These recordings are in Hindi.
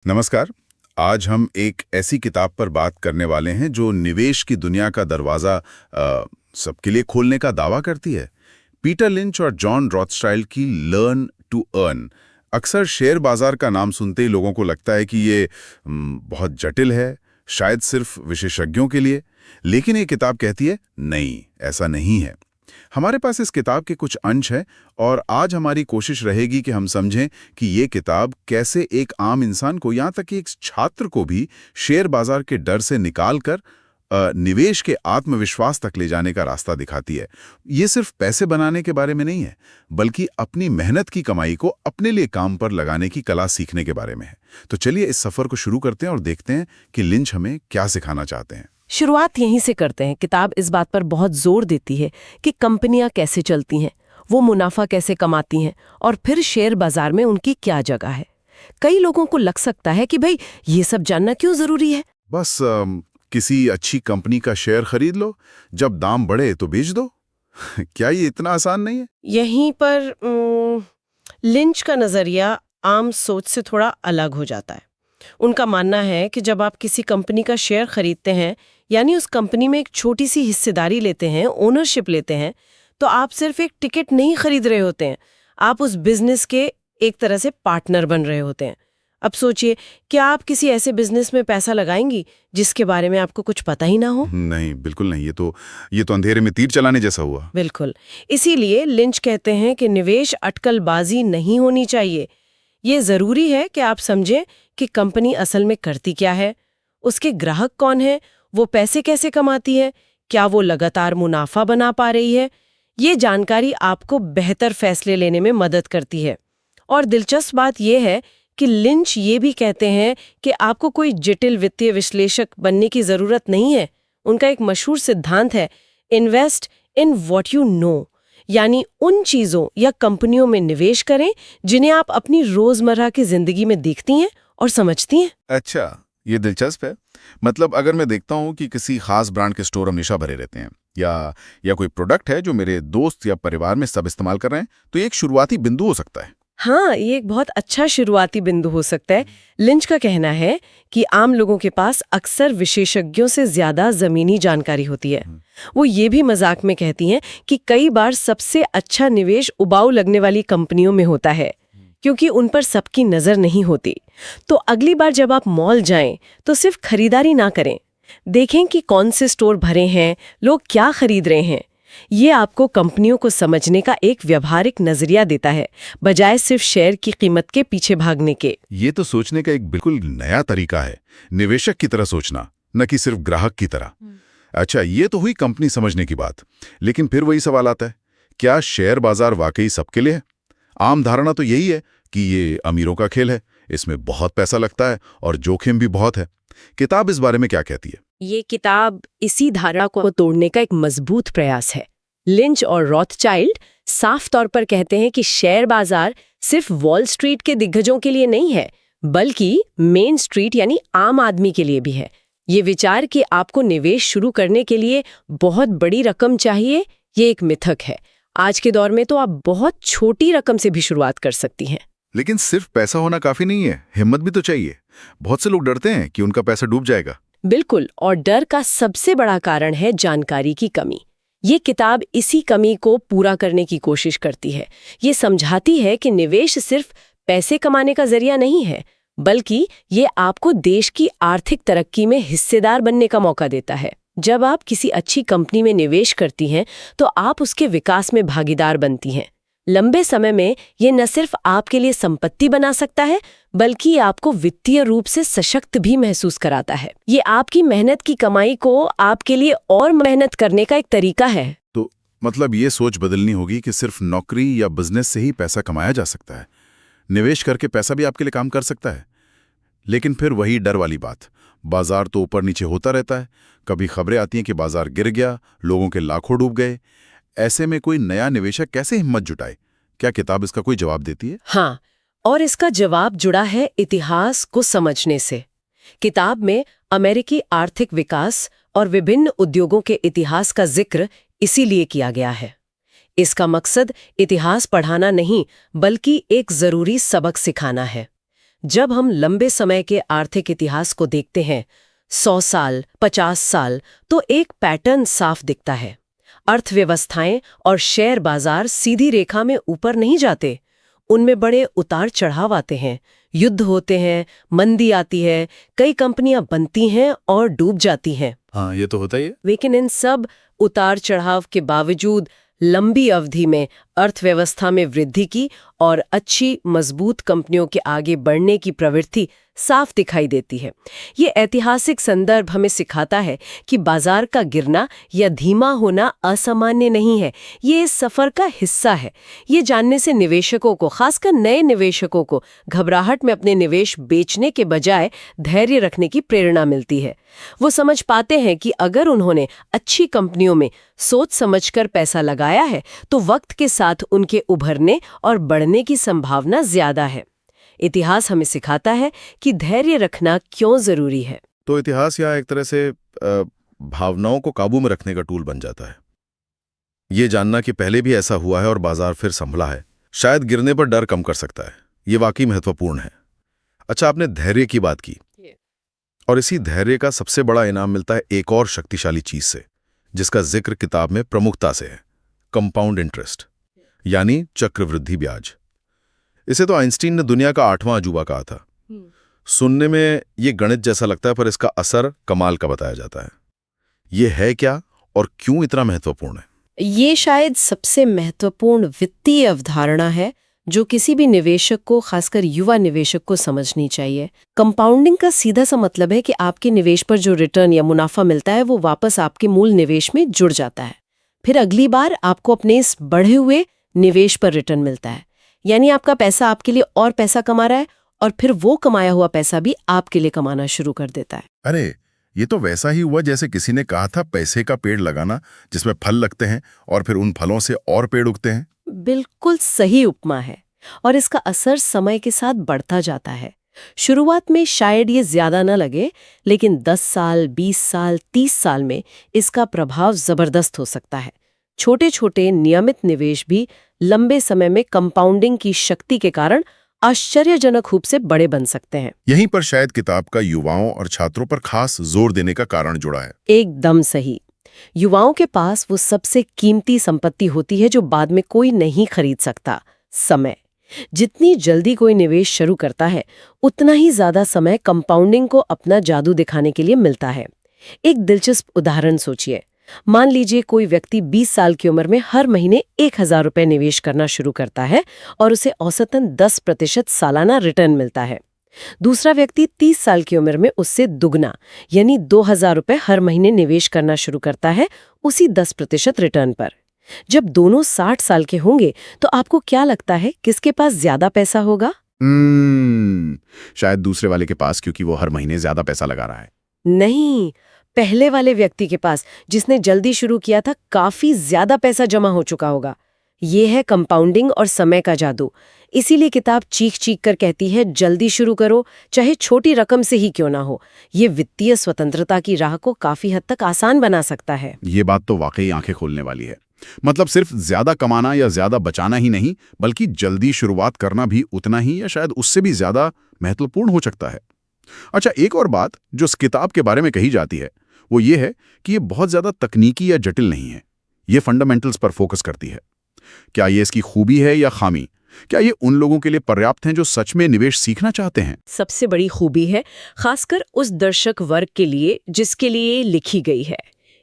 नमस्कार। आज हम एक ऐसी किताब पर बात करने वाले हैं जो निवेश की दुनिया का दरवाज़ा सबके लिए खोलने का दावा करती है। पीटर लिंच और जॉन रॉथस्चाइल्ड की लर्न टू अर्न। अक्सर शेयर बाजार का नाम सुनते ही लोगों को लगता है कि ये बहुत जटिल है, शायद सिर्फ विशेषज्ञों के लिए। लेकिन ये किताब कहती है नहीं, ऐसा नहीं है। हमारे पास इस किताब के कुछ अंश हैं और आज हमारी कोशिश रहेगी कि हम समझें कि ये किताब कैसे एक आम इंसान को, यहाँ तक कि एक छात्र को भी शेयर बाजार के डर से निकालकर निवेश के आत्मविश्वास तक ले जाने का रास्ता दिखाती है। ये सिर्फ पैसे बनाने के बारे में नहीं है, बल्कि अपनी मेहनत की कमाई को अपने लिए काम पर लगाने की कला सीखने के बारे में है। तो चलिए इस सफर को शुरू करते हैं और देखते हैं कि लिंच हमें क्या सिखाना चाहते हैं। शुरुआत यहीं से करते हैं। किताब इस बात पर बहुत जोर देती है कि कंपनियां कैसे चलती हैं, वो मुनाफा कैसे कमाती हैं और फिर शेयर बाजार में उनकी क्या जगह है। कई लोगों को लग सकता है कि भाई ये सब जानना क्यों जरूरी है। बस किसी अच्छी कंपनी का शेयर खरीद लो, जब दाम बढ़े तो बेच दो। क्या ये इतना आसान नहीं है? यहीं पर लिंच का नजरिया आम सोच से थोड़ा अलग हो जाता है। उनका मानना है कि जब आप किसी कंपनी का शेयर खरीदते हैं, यानी उस कंपनी में एक छोटी सी हिस्सेदारी लेते हैं, ओनरशिप लेते हैं, तो आप सिर्फ एक टिकट नहीं खरीद रहे होते हैं, आप उस बिजनेस के एक तरह से पार्टनर बन रहे होते हैं। अब सोचिए, क्या आप किसी ऐसे बिजनेस में पैसा लगाएंगी जिसके बारे में आपको कुछ पता ही ना हो? नहीं, बिल्कुल नहीं। ये तो अंधेरे में तीर चलाने जैसा हुआ। बिल्कुल। इसीलिए लिंच कहते हैं कि निवेश अटकलबाजी नहीं होनी चाहिए। ये जरूरी है कि आप समझें कि कंपनी असल में करती क्या है, उसके ग्राहक कौन है, वो पैसे कैसे कमाती है, क्या वो लगातार मुनाफा बना पा रही है। ये जानकारी आपको बेहतर फैसले लेने में मदद करती है। और दिलचस्प बात यह है कि लिंच ये भी कहते हैं कि आपको कोई जटिल वित्तीय विश्लेषक बनने की जरूरत नहीं है। उनका एक मशहूर सिद्धांत है, invest in what you know, यानी उन चीजों या कंपनियों में निवेश करें जिन्हें आप अपनी रोजमर्रा की जिंदगी में देखती हैं और समझती हैं। अच्छा, ये दिलचस्प है। मतलब अगर मैं देखता हूँ कि किसी खास ब्रांड के स्टोर हमेशा भरे रहते हैं या कोई प्रोडक्ट है जो मेरे दोस्त या परिवार में सब इस्तेमाल कर रहे हैं, तो ये एक शुरुआती बिंदु हो सकता है। हाँ, ये एक बहुत अच्छा शुरुआती बिंदु हो सकता है। लिंच का कहना है कि आम लोगों के पास अक्सर विशेषज्ञों से ज्यादा जमीनी जानकारी होती है। वो ये भी मजाक में कहती हैं कि कई बार सबसे अच्छा निवेश उबाऊ लगने वाली कंपनियों में होता है, क्योंकि उन पर सबकी नजर नहीं होती। तो अगली बार जब आप मॉल जाएं तो सिर्फ खरीदारी ना करें, देखें कि कौन से स्टोर भरे हैं, लोग क्या खरीद रहे हैं। ये आपको कंपनियों को समझने का एक व्यावहारिक नजरिया देता है, बजाय सिर्फ शेयर की कीमत के पीछे भागने के। ये तो सोचने का एक बिल्कुल नया तरीका है, निवेशक की तरह सोचना, न कि सिर्फ ग्राहक की तरह। अच्छा, ये तो हुई कंपनी समझने की बात। लेकिन फिर वही सवाल आता है, क्या शेयर बाजार वाकई सबके लिए है? आम धारणा तो यही है कि ये अमीरों का खेल है, इसमें बहुत पैसा लगता है और जोखिम भी बहुत है। किताब इस बारे में क्या कहती है? ये किताब इसी धारणा को तोड़ने का एक मजबूत प्रयास है। लिंच और रॉथचाइल्ड साफ तौर पर कहते हैं कि शेयर बाजार सिर्फ वॉल स्ट्रीट के दिग्गजों के लिए नहीं है, बल्कि मेन स्ट्रीट यानी आम आदमी के लिए भी है। ये विचार कि आपको निवेश शुरू करने के लिए बहुत बड़ी रकम चाहिए, ये एक मिथक है। आज के दौर में तो आप बहुत छोटी रकम से भी शुरुआत कर सकती हैं। लेकिन सिर्फ पैसा होना काफी नहीं है, हिम्मत भी तो चाहिए। बहुत से लोग डरते हैं कि उनका पैसा डूब जाएगा। बिल्कुल, और डर का सबसे बड़ा कारण है जानकारी की कमी। ये किताब इसी कमी को पूरा करने की कोशिश करती है। ये समझाती है कि निवेश सिर्फ पैसे कमाने का जरिया नहीं है, बल्कि ये आपको देश की आर्थिक तरक्की में हिस्सेदार बनने का मौका देता है। जब आप किसी अच्छी कंपनी में निवेश करती हैं, तो आप उसके विकास में भागीदार बनती हैं। लंबे समय में ये न सिर्फ आपके लिए संपत्ति बना सकता है, बल्कि आपको वित्तीय रूप से सशक्त भी महसूस कराता है। ये आपकी मेहनत की कमाई को आपके लिए और मेहनत करने का एक तरीका है। तो मतलब ये सोच बदलनी होगी कि सिर्फ नौकरी या बिजनेस से ही पैसा कमाया जा सकता है। निवेश करके पैसा भी आपके लिए काम कर सकता है। लेकिन फिर वही डर वाली बात, बाजार तो ऊपर नीचे होता रहता है। कभी खबरें आती हैं कि बाजार गिर गया, लोगों के लाखों डूब गए। ऐसे में कोई नया निवेशक कैसे हिम्मत जुटाए? क्या किताब इसका कोई जवाब देती है? हाँ, और इसका जवाब जुड़ा है इतिहास को समझने से। किताब में अमेरिकी आर्थिक विकास और विभिन्न उद्योगों के इतिहास का जिक्र इसीलिए किया गया है। इसका मकसद इतिहास पढ़ाना नहीं, बल्कि एक जरूरी सबक सिखाना है। जब हम लंबे समय के आर्थिक इतिहास को देखते हैं, 100 साल, 50 साल, तो एक पैटर्न साफ दिखता है। अर्थव्यवस्थाएं और शेयर बाजार सीधी रेखा में ऊपर नहीं जाते। उनमें बड़े उतार चढ़ाव आते हैं, युद्ध होते हैं, मंदी आती है, कई कंपनियां बनती हैं और डूब जाती हैं। हाँ, ये तो होता ही है। लेकिन इन सब उतार चढ़ाव के बावजूद लंबी अवधि में अर्थव्यवस्था में वृद्धि की और अच्छी मजबूत कंपनियों के आगे बढ़ने की प्रवृत्ति साफ दिखाई देती है। ये ऐतिहासिक संदर्भ हमें सिखाता है कि बाजार का गिरना या धीमा होना असामान्य नहीं है, ये इस सफर का हिस्सा है। ये जानने से निवेशकों को, खासकर नए निवेशकों को, घबराहट में अपने निवेश बेचने के बजाय धैर्य रखने की प्रेरणा मिलती है। वो समझ पाते हैं कि अगर उन्होंने अच्छी कंपनियों में सोच समझकर पैसा लगाया है तो वक्त के साथ उनके उभरने और बढ़ने की संभावना ज्यादा है। इतिहास हमें सिखाता है कि धैर्य रखना क्यों जरूरी है। तो इतिहास यहाँ एक तरह से भावनाओं को काबू में रखने का टूल बन जाता है। ये जानना कि पहले भी ऐसा हुआ है और बाजार फिर संभला है, शायद गिरने पर डर कम कर सकता है। ये वाकई महत्वपूर्ण है। अच्छा, आपने धैर्य की बात की, और इसी धैर्य का सबसे बड़ा इनाम मिलता है एक और शक्तिशाली चीज से, जिसका जिक्र किताब में प्रमुखता से है, कंपाउंड इंटरेस्ट, यानी चक्रवृद्धि ब्याज। इसे तो आइंस्टीन ने दुनिया का 8वां अजूबा कहा था। सुनने में ये गणित जैसा लगता है, पर इसका असर कमाल का बताया जाता है। ये है क्या और क्यों इतना महत्वपूर्ण है? ये शायद सबसे महत्वपूर्ण वित्तीय अवधारणा है जो किसी भी निवेशक को, खासकर युवा निवेशक को, समझनी चाहिए। कंपाउंडिंग का सीधा सा मतलब है कि आपके निवेश पर जो रिटर्न या मुनाफा मिलता है वो वापस आपके मूल निवेश में जुड़ जाता है। फिर अगली बार आपको अपने इस बढ़े हुए निवेश पर रिटर्न मिलता है, यानी आपका पैसा आपके लिए और पैसा कमा रहा है और फिर वो कमाया हुआ पैसा भी आपके लिए कमाना शुरू कर देता है। अरे, ये तो वैसा ही हुआ जैसे किसी ने कहा था पैसे का पेड़ लगाना, जिसमें फल लगते हैं और फिर उन फलों से और पेड़ उगते हैं। बिल्कुल सही उपमा है, और इसका असर समय के साथ बढ़ता जाता है। शुरुआत में शायद ये ज्यादा न लगे, लेकिन 10 साल, 20 साल, 30 साल में इसका प्रभाव जबरदस्त हो सकता है। छोटे छोटे नियमित निवेश भी लंबे समय में कंपाउंडिंग की शक्ति के कारण आश्चर्यजनक रूप से बड़े बन सकते हैं। यहीं पर शायद किताब का युवाओं और छात्रों पर खास जोर देने का कारण जुड़ा है। एकदम सही। युवाओं के पास वो सबसे कीमती संपत्ति होती है जो बाद में कोई नहीं खरीद सकता, समय। जितनी जल्दी कोई निवेश शुरू करता है, उतना ही ज्यादा समय कंपाउंडिंग को अपना जादू दिखाने के लिए मिलता है। एक दिलचस्प उदाहरण सोचिए। मान लीजिए कोई व्यक्ति 20 साल की उम्र में हर महीने 1000 रुपए निवेश करना शुरू करता है और उसे औसतन 10% सालाना रिटर्न मिलता है। दूसरा व्यक्ति 30 साल की उम्र में उससे दुगना, यानी 2000 रुपए हर महीने निवेश करना शुरू करता है, उसी 10% रिटर्न पर। जब दोनों 60 साल के होंगे तो आपको क्या लगता है, किसके पास ज्यादा पैसा होगा? शायद दूसरे वाले के पास, क्योंकि वो हर महीने ज्यादा पैसा लगा रहा है। नहीं, पहले वाले व्यक्ति के पास, जिसने जल्दी शुरू किया था, काफी ज्यादा पैसा जमा हो चुका होगा। ये है कंपाउंडिंग और समय का जादू। इसीलिए किताब चीख चीख कर कहती है, जल्दी शुरू करो, चाहे छोटी रकम से ही क्यों ना हो। ये वित्तीय स्वतंत्रता की राह को काफी हद तक आसान बना सकता है। ये बात तो वाकई आंखें खोलने वाली है। मतलब सिर्फ ज्यादा कमाना या ज्यादा बचाना ही नहीं, बल्कि जल्दी शुरुआत करना भी उतना ही या शायद उससे भी ज्यादा महत्वपूर्ण हो सकता है। अच्छा, एक और बात जो इस किताब के बारे में कही जाती है वो ये है कि ये बहुत ज्यादा तकनीकी या जटिल नहीं है। ये फंडामेंटल्स पर फोकस करती है। क्या ये इसकी खूबी है या खामी? क्या ये उन लोगों के लिए पर्याप्त हैं जो सच में निवेश सीखना चाहते हैं? सबसे बड़ी खूबी है, खासकर उस दर्शक वर्ग के लिए जिसके लिए लिखी गई है,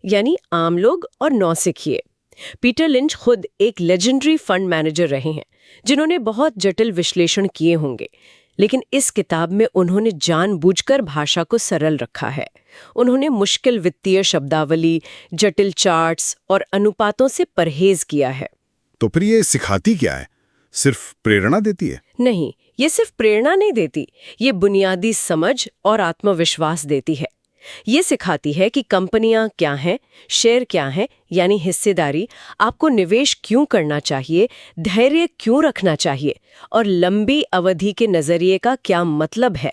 यानी आम लोग और नौसिखिए। पीटर लिंच खुद एक लेजेंडरी फंड मैनेजर रहे हैं जिन्होंने बहुत जटिल विश्लेषण किए होंगे, लेकिन इस किताब में उन्होंने जानबूझकर भाषा को सरल रखा है। उन्होंने मुश्किल वित्तीय शब्दावली, जटिल चार्ट्स और अनुपातों से परहेज किया है। तो फिर ये सिखाती क्या है? सिर्फ प्रेरणा देती है? नहीं, ये सिर्फ प्रेरणा नहीं देती, ये बुनियादी समझ और आत्मविश्वास देती है। ये सिखाती है कि कंपनियां क्या हैं, शेयर क्या हैं, यानी हिस्सेदारी, आपको निवेश क्यों करना चाहिए, धैर्य क्यों रखना चाहिए और लंबी अवधि के नजरिए का क्या मतलब है।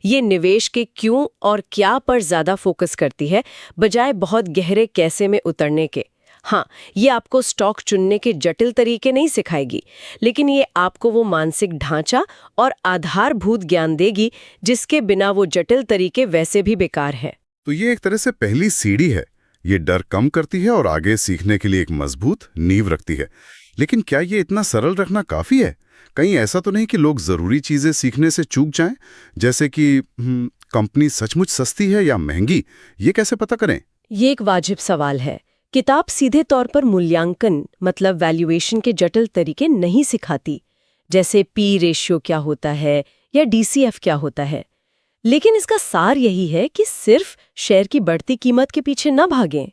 ये निवेश के क्यों और क्या पर ज्यादा फोकस करती है, बजाय बहुत गहरे कैसे में उतरने के। हाँ, ये आपको स्टॉक चुनने के जटिल तरीके नहीं सिखाएगी, लेकिन ये आपको वो मानसिक ढांचा और आधारभूत ज्ञान देगी जिसके बिना वो जटिल तरीके वैसे भी बेकार हैं। तो ये एक तरह से पहली सीढ़ी है। ये डर कम करती है और आगे सीखने के लिए एक मजबूत नींव रखती है। लेकिन क्या ये इतना सरल रखना काफी है? कहीं ऐसा तो नहीं कि लोग जरूरी चीजें सीखने से चूक जाएं, जैसे कि कंपनी सचमुच सस्ती है या महंगी? ये कैसे पता करें? ये एक वाजिब सवाल है। किताब सीधे तौर पर मूल्यांकन मतलब वैल्यूएशन के जटिल तरीके नहीं सिखाती, जैसे पी रेशियो क्या होता है या डीसीएफ क्या होता है। लेकिन इसका सार यही है कि सिर्फ शेयर की बढ़ती कीमत के पीछे न भागें।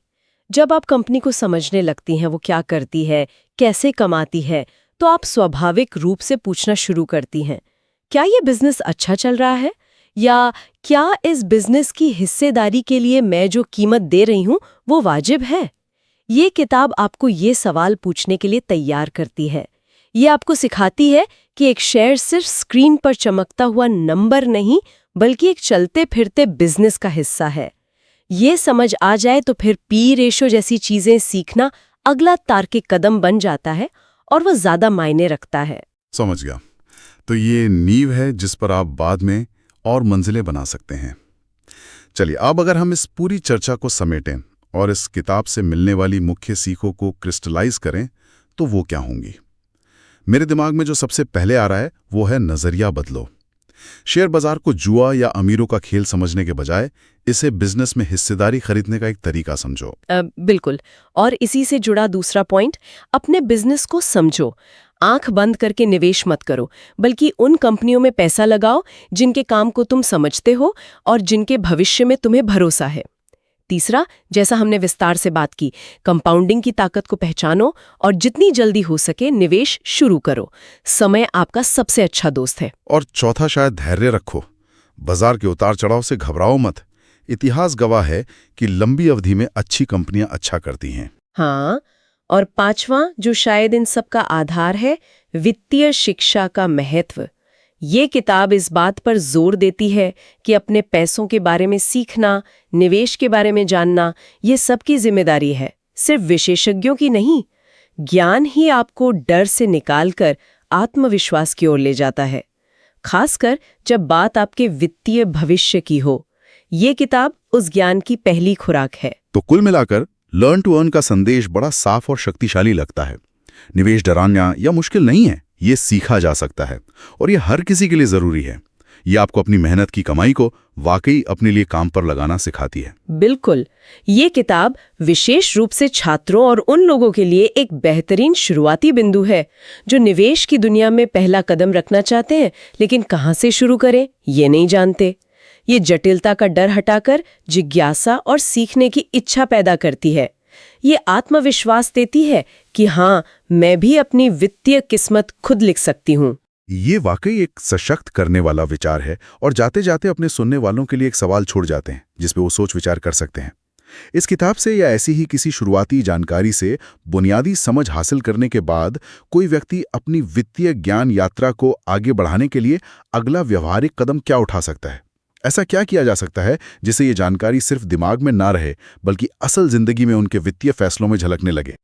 जब आप कंपनी को समझने लगती हैं वो क्या करती है, कैसे कमाती है, तो आप स्वाभाविक रूप से पूछना शुरू करती हैं, क्या ये बिजनेस अच्छा चल रहा है, या क्या इस बिजनेस की हिस्सेदारी के लिए मैं जो कीमत दे रही हूं वो वाजिब है। ये किताब आपको ये सवाल पूछने के लिए तैयार करती है। ये आपको सिखाती है कि एक शेयर सिर्फ स्क्रीन पर चमकता हुआ नंबर नहीं, बल्कि एक चलते फिरते बिजनेस का हिस्सा है। ये समझ आ जाए तो फिर पी रेशो जैसी चीजें सीखना अगला तार्किक कदम बन जाता है और वो ज्यादा मायने रखता है। समझ गया। तो ये नींव है जिस पर आप बाद में और मंजिलें बना सकते हैं। चलिए, अब अगर हम इस पूरी चर्चा को समेटें और इस किताब से मिलने वाली मुख्य सीखों को क्रिस्टलाइज करें, तो वो क्या होंगी? मेरे दिमाग में जो सबसे पहले आ रहा है वो है नजरिया बदलो। शेयर बाजार को जुआ या अमीरों का खेल समझने के बजाय इसे बिजनेस में हिस्सेदारी खरीदने का एक तरीका समझो। बिल्कुल। और इसी से जुड़ा दूसरा पॉइंट, अपने बिजनेस को समझो। आंख बंद करके निवेश मत करो, बल्कि उन कंपनियों में पैसा लगाओ जिनके काम को तुम समझते हो और जिनके भविष्य में तुम्हें भरोसा है। तीसरा, जैसा हमने विस्तार से बात की, कंपाउंडिंग की ताकत को पहचानो और जितनी जल्दी हो सके निवेश शुरू करो। समय आपका सबसे अच्छा दोस्त है। और चौथा, शायद धैर्य रखो। बाजार के उतार चढ़ाव से घबराओ मत। इतिहास गवाह है कि लंबी अवधि में अच्छी कंपनियां अच्छा करती हैं। हाँ, और पांचवा, जो शायद इन सब का आधार है, वित्तीय शिक्षा का महत्व। ये किताब इस बात पर जोर देती है कि अपने पैसों के बारे में सीखना, निवेश के बारे में जानना, ये सबकी जिम्मेदारी है, सिर्फ विशेषज्ञों की नहीं। ज्ञान ही आपको डर से निकालकर आत्मविश्वास की ओर ले जाता है, खासकर जब बात आपके वित्तीय भविष्य की हो। ये किताब उस ज्ञान की पहली खुराक है। तो कुल मिलाकर लर्न टू अर्न का संदेश बड़ा साफ और शक्तिशाली लगता है। निवेश डराना या मुश्किल नहीं है, ये सीखा जा सकता है और ये हर किसी के लिए जरूरी है। ये आपको अपनी मेहनत की कमाई को वाकई अपने लिए काम पर लगाना सिखाती है। बिल्कुल। ये किताब विशेष रूप से छात्रों और उन लोगों के लिए एक बेहतरीन शुरुआती बिंदु है जो निवेश की दुनिया में पहला कदम रखना चाहते हैं, लेकिन कहाँ से शुरू करें ये नहीं जानते। ये जटिलता का डर हटाकर जिज्ञासा और सीखने की इच्छा पैदा करती है। ये आत्मविश्वास देती है कि हाँ, मैं भी अपनी वित्तीय किस्मत खुद लिख सकती हूँ। ये वाकई एक सशक्त करने वाला विचार है और जाते जाते अपने सुनने वालों के लिए एक सवाल छोड़ जाते हैं जिस पे वो सोच विचार कर सकते हैं। इस किताब से या ऐसी ही किसी शुरुआती जानकारी से बुनियादी समझ हासिल करने के बाद कोई व्यक्ति अपनी वित्तीय ज्ञान यात्रा को आगे बढ़ाने के लिए अगला व्यवहारिक कदम क्या उठा सकता है? ऐसा क्या किया जा सकता है जिससे ये जानकारी सिर्फ दिमाग में ना रहे बल्कि असल जिंदगी में उनके वित्तीय फैसलों में झलकने लगे?